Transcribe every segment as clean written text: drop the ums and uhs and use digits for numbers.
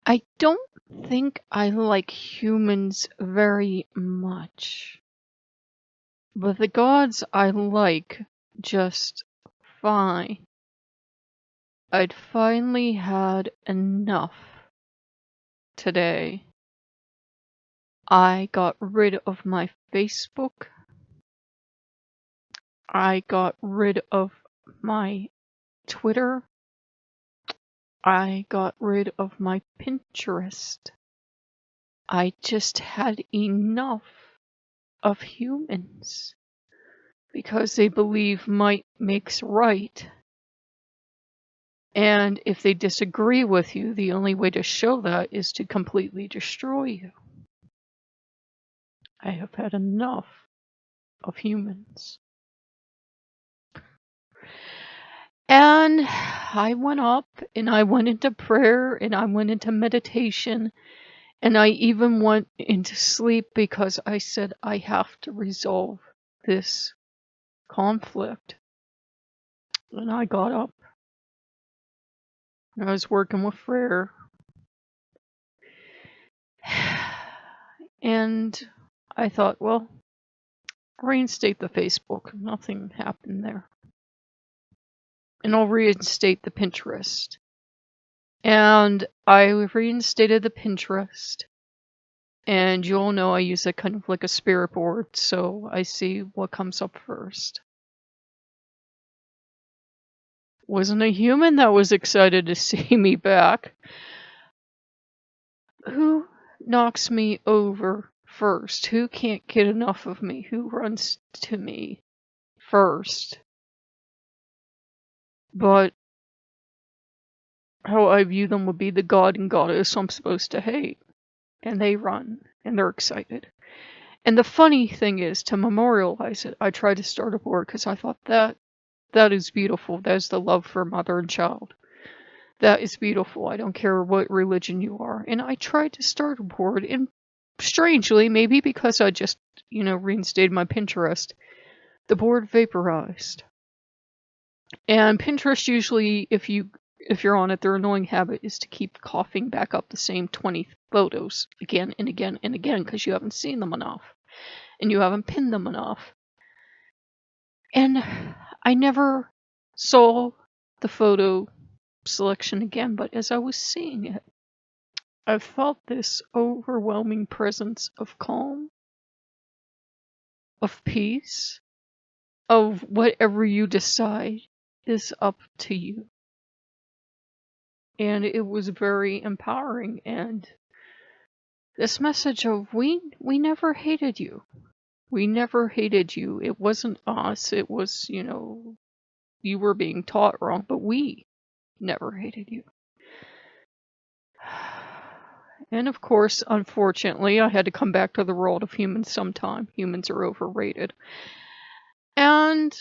I don't think I like humans very much, but the gods I like just fine. I'd finally had enough today. I got rid of my Facebook. I got rid of my Twitter. I got rid of my Pinterest. I just had enough of humans because they believe might makes right. And if they disagree with you, the only way to show that is to completely destroy you. I have had enough of humans. And I went up and I went into prayer and I went into meditation and I even went into sleep because I said I have to resolve this conflict. And I got up and I was working with prayer. And I thought, well, reinstate the Facebook. Nothing happened there. And I'll reinstate the Pinterest. And I reinstated the Pinterest. And you all know I use it kind of like a spirit board, so I see what comes up first. Wasn't a human that was excited to see me back. Who knocks me over first? Who can't get enough of me? Who runs to me first? But how I view them would be the god and goddess I'm supposed to hate. And they run, and they're excited. And the funny thing is, to memorialize it, I tried to start a board because I thought that is beautiful. That is the love for mother and child. That is beautiful. I don't care what religion you are. And I tried to start a board, and strangely, maybe because I just, reinstated my Pinterest, the board vaporized. And Pinterest usually, if you're on it, their annoying habit is to keep coughing back up the same 20 photos again and again and again because you haven't seen them enough and you haven't pinned them enough. And I never saw the photo selection again, but as I was seeing it, I felt this overwhelming presence of calm, of peace, of whatever you decide is up to you. And it was very empowering. And this message of we never hated you. We never hated you. It wasn't us. It was, you were being taught wrong, but we never hated you. And of course, unfortunately, I had to come back to the world of humans sometime. Humans are overrated. And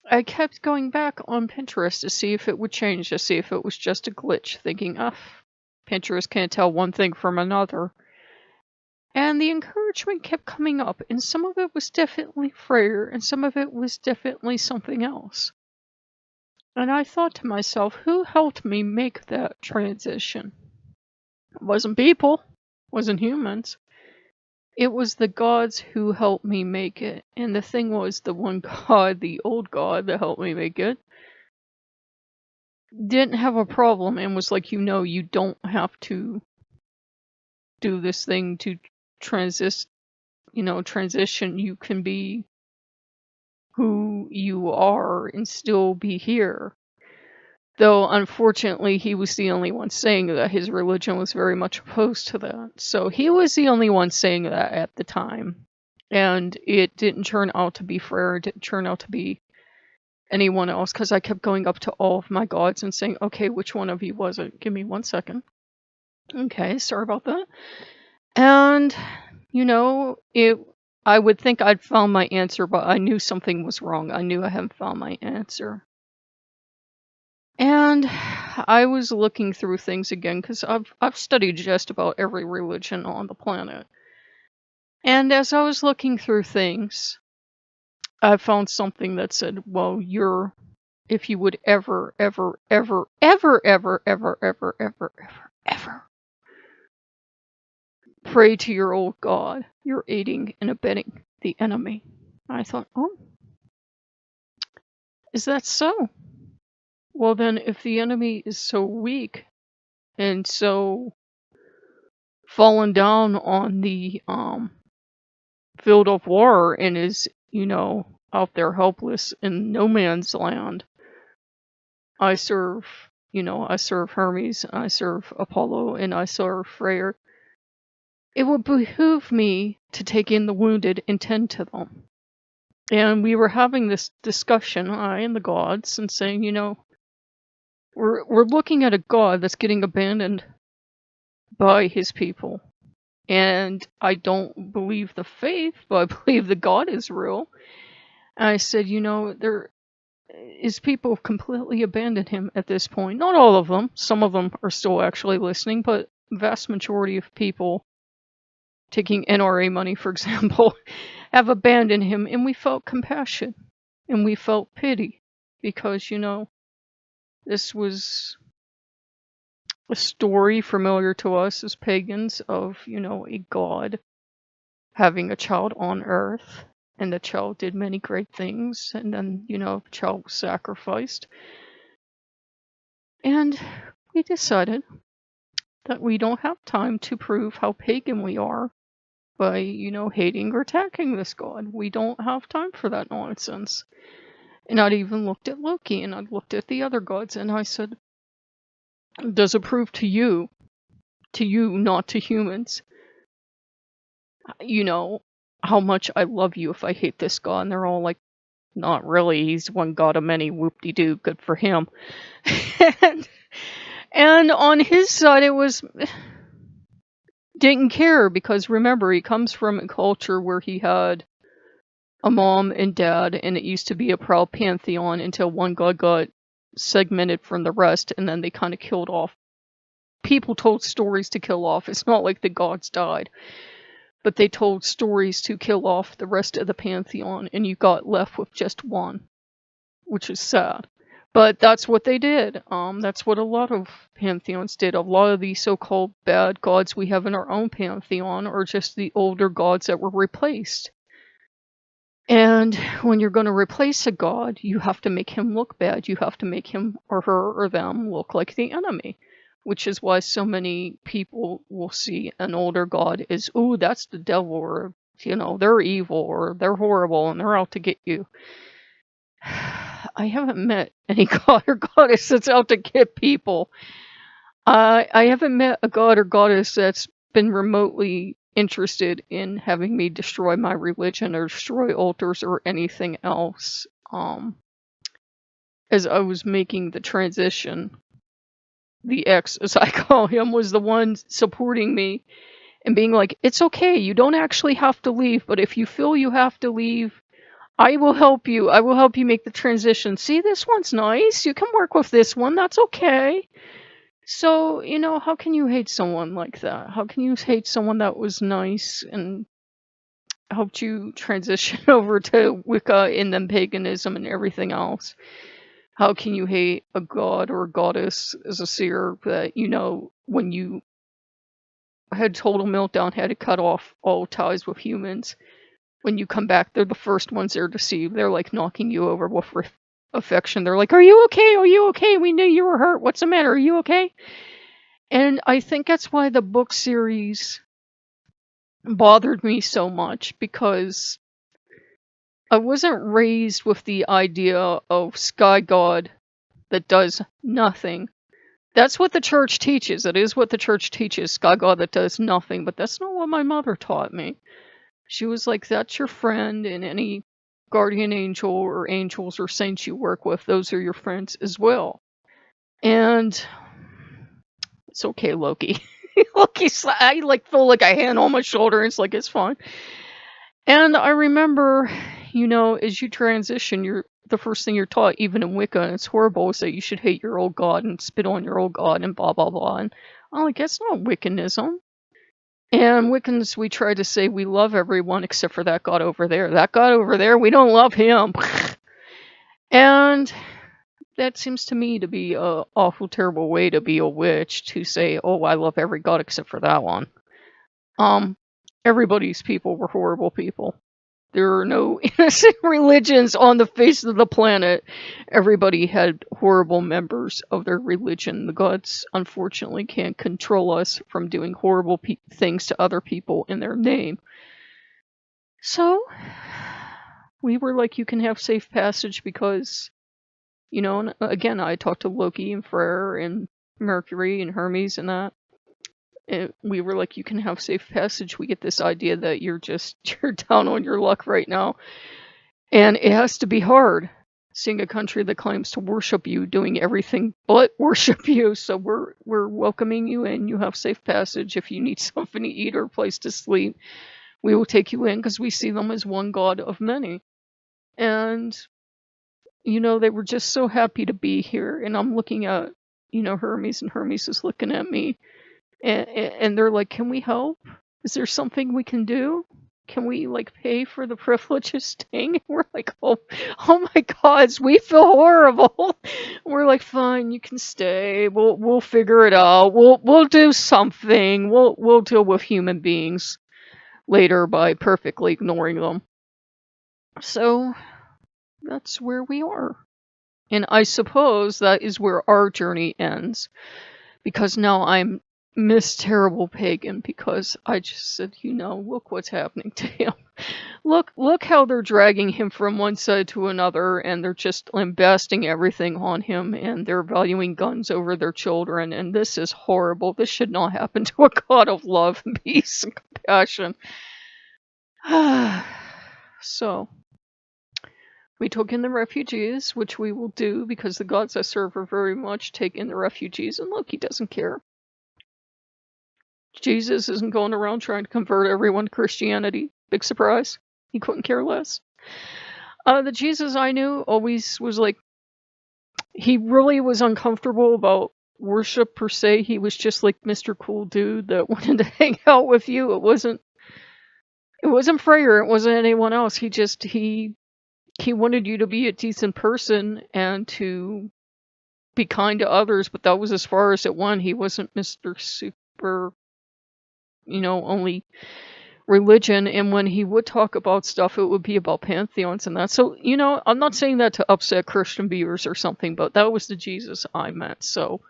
I kept going back on Pinterest to see if it would change, to see if it was just a glitch, thinking, Pinterest can't tell one thing from another. And the encouragement kept coming up, and some of it was definitely prayer, and some of it was definitely something else. And I thought to myself, who helped me make that transition? It wasn't people, it wasn't humans. It was the gods who helped me make it. And the thing was, the one god, the old god that helped me make it, didn't have a problem and was like, you don't have to do this thing to transition. You can be who you are and still be here. Though, unfortunately, he was the only one saying that. His religion was very much opposed to that. So he was the only one saying that at the time. And it didn't turn out to be Frere. It didn't turn out to be anyone else, because I kept going up to all of my gods and saying, okay, which one of you was it? Give me 1 second. Okay, sorry about that. And, I would think I'd found my answer, but I knew something was wrong. I knew I hadn't found my answer. And I was looking through things again, because I've studied just about every religion on the planet. And as I was looking through things, I found something that said, well, if you would ever, ever, ever, ever, ever, ever, ever, ever, ever, ever pray to your old God. You're aiding and abetting the enemy. I thought, oh, is that so? Well, then, if the enemy is so weak and so fallen down on the field of war and is, out there helpless in no man's land, I serve Hermes, I serve Apollo, and I serve Freyr. It would behoove me to take in the wounded and tend to them. And we were having this discussion, I and the gods, and saying, we're looking at a god that's getting abandoned by his people. And I don't believe the faith, but I believe the God is real. And I said, there is people have completely abandoned him at this point. Not all of them. Some of them are still actually listening, but vast majority of people, taking NRA money, for example, have abandoned him. And we felt compassion. And we felt pity. Because, this was a story familiar to us as pagans of, a god having a child on earth, and the child did many great things, and then, the child was sacrificed. And we decided that we don't have time to prove how pagan we are by, hating or attacking this god. We don't have time for that nonsense. And I'd even looked at Loki, and I'd looked at the other gods, and I said, does it prove to you, not to humans, how much I love you if I hate this god? And they're all like, not really, he's one god of many, whoop-de-doo, good for him. and on his side, it was, didn't care, because remember, he comes from a culture where he had a mom and dad, and it used to be a proud pantheon until one god got segmented from the rest, and then they kind of killed off. People told stories to kill off. It's not like the gods died, but they told stories to kill off the rest of the pantheon, and you got left with just one, which is sad. But that's what they did. That's what a lot of pantheons did. A lot of the so-called bad gods we have in our own pantheon are just the older gods that were replaced. And when you're going to replace a god, you have to make him look bad. You have to make him or her or them look like the enemy. Which is why so many people will see an older god as, ooh, that's the devil, or, they're evil, or they're horrible, and they're out to get you. I haven't met any god or goddess that's out to get people. I haven't met a god or goddess that's been remotely interested in having me destroy my religion or destroy altars or anything else. As I was making the transition, the ex, as I call him, was the one supporting me and being like, it's okay, you don't actually have to leave, but if you feel you have to leave, I will help you. I will help you make the transition. See, this one's nice. You can work with this one. That's okay. So, how can you hate someone like that? How can you hate someone that was nice and helped you transition over to Wicca and then paganism and everything else? How can you hate a god or a goddess as a seer that, when you had total meltdown, had to cut off all ties with humans? When you come back, they're the first ones there to see. They're like knocking you over with affection. They're like, are you okay? Are you okay? We knew you were hurt. What's the matter? Are you okay? And I think that's why the book series bothered me so much, because I wasn't raised with the idea of sky god that does nothing. That's what the church teaches. It is what the church teaches, sky god that does nothing. But that's not what my mother taught me. She was like, that's your friend, and any guardian angel or angels or saints you work with, those are your friends as well. And it's okay, Loki. Loki's, I feel like a hand on my shoulder. It's like, it's fine. And I remember, as you transition, the first thing you're taught, even in Wicca, and it's horrible, is that you should hate your old god and spit on your old god and blah, blah, blah. And I'm like, that's not Wiccanism. And Wiccans, we try to say we love everyone except for that god over there. That god over there, we don't love him. And that seems to me to be a awful terrible way to be a witch, to say, oh, I love every god except for that one. Um, Everybody's people were horrible people. There are no innocent religions on the face of the planet. Everybody had horrible members of their religion. The gods, unfortunately, can't control us from doing horrible things to other people in their name. So, we were like, you can have safe passage because, you know, and again, I talked to Loki and Freyr and Mercury and Hermes and that. And we were like, you can have safe passage. We get this idea that you're down on your luck right now. And it has to be hard seeing a country that claims to worship you doing everything but worship you. So we're welcoming you in. You have safe passage. If you need something to eat or a place to sleep, we will take you in because we see them as one god of many. And, you know, they were just so happy to be here. And I'm looking at, you know, Hermes, and Hermes is looking at me. And they're like, can we help? Is there something we can do? Can we, like, pay for the privilege of staying? We're like, oh my gods, we feel horrible. We're like, fine, you can stay. We'll figure it out. We'll do something. We'll deal with human beings later by perfectly ignoring them. So that's where we are. And I suppose that is where our journey ends. Because now I'm Miss Terrible Pagan, because I just said, you know, look what's happening to him. Look how they're dragging him from one side to another, and they're just lambasting everything on him, and they're valuing guns over their children, and this is horrible. This should not happen to a god of love and peace and compassion. So, we took in the refugees, which we will do because the gods I serve are very much take in the refugees, and look, he doesn't care. Jesus isn't going around trying to convert everyone to Christianity. Big surprise. He couldn't care less. The Jesus I knew always was like, he really was uncomfortable about worship per se. He was just like Mr. Cool Dude that wanted to hang out with you. It wasn't Freyr. It wasn't anyone else. He wanted you to be a decent person and to be kind to others, but that was as far as it went. He wasn't Mr. Super, you know, only religion. And when he would talk about stuff, it would be about pantheons and that. So, you know, I'm not saying that to upset Christian viewers or something, but that was the Jesus I met. So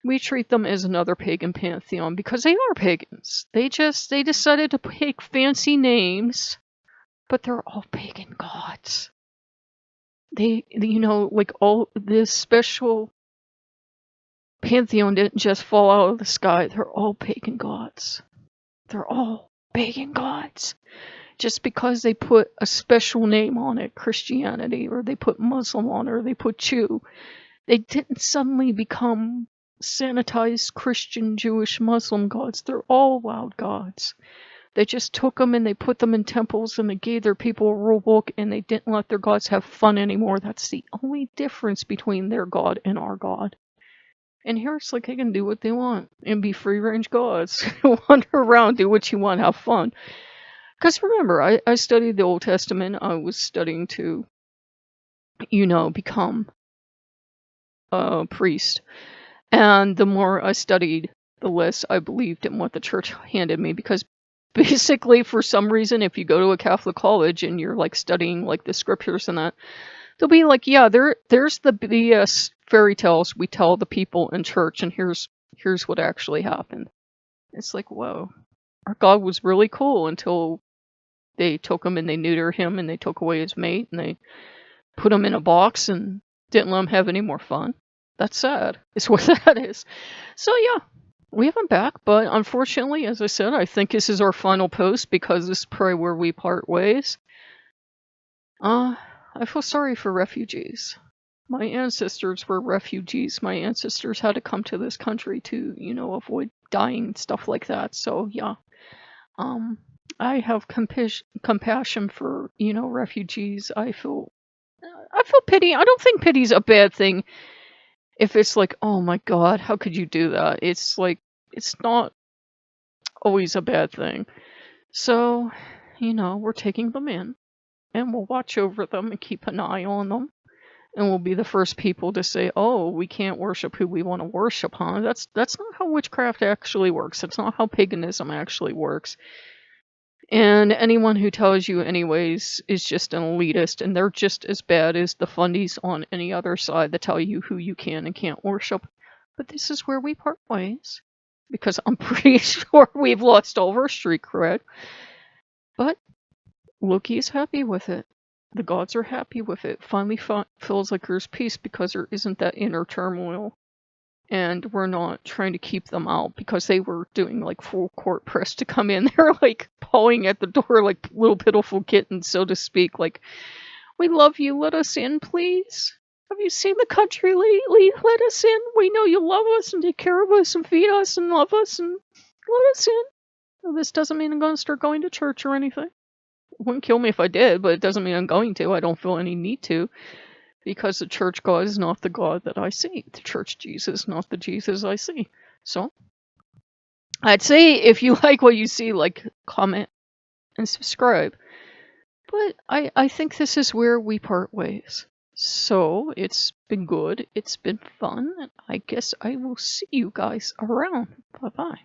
we treat them as another pagan pantheon because they are pagans. They decided to pick fancy names, but they're all pagan gods. They, you know, like all this special pantheon didn't just fall out of the sky. They're all pagan gods. They're all pagan gods. Just because they put a special name on it, Christianity, or they put Muslim on it, or they put Jew, they didn't suddenly become sanitized Christian, Jewish, Muslim gods. They're all wild gods. They just took them and they put them in temples and they gave their people a rule book and they didn't let their gods have fun anymore. That's the only difference between their god and our god. And here it's like they can do what they want and be free-range gods. Wander around, do what you want, have fun. Because remember, I studied the Old Testament. I was studying to, you know, become a priest. And the more I studied, the less I believed in what the church handed me. Because basically, for some reason, if you go to a Catholic college and you're like studying like the scriptures and that, they'll be like, yeah, there's the BS fairy tales we tell the people in church, and here's what actually happened. It's like, whoa, our God was really cool until they took him and they neutered him and they took away his mate and they put him in a box and didn't let him have any more fun. That's sad. It's what that is. So yeah, we have him back, but unfortunately, as I said, I think this is our final post because this is probably where we part ways. I feel sorry for refugees. My ancestors were refugees. My ancestors had to come to this country to, you know, avoid dying and stuff like that. So yeah, I have compassion for, you know, refugees. I feel pity. I don't think pity's a bad thing. If it's like, oh my God, how could you do that? It's like, it's not always a bad thing. So, you know, we're taking them in and we'll watch over them and keep an eye on them. and we'll be the first people to say, "Oh, we can't worship who we want to worship, huh?" That's not how witchcraft actually works. That's not how paganism actually works. And anyone who tells you anyways is just an elitist, and they're just as bad as the fundies on any other side that tell you who you can and can't worship. But this is where we part ways, because I'm pretty sure we've lost all of our street cred. But Loki is happy with it. The gods are happy with it. Finally feels like there's peace because there isn't that inner turmoil. And we're not trying to keep them out because they were doing like full court press to come in. They're like pawing at the door like little pitiful kittens, so to speak. Like, we love you, let us in, please. Have you seen the country lately? Let us in. We know you love us and take care of us and feed us and love us and let us in. Well, this doesn't mean I'm going to start going to church or anything. It wouldn't kill me if I did, but it doesn't mean I'm going to. I don't feel any need to. Because the church God is not the God that I see. The church Jesus, not the Jesus I see. So, I'd say if you like what you see, like, comment, and subscribe. But I think this is where we part ways. So, it's been good. It's been fun. And I guess I will see you guys around. Bye-bye.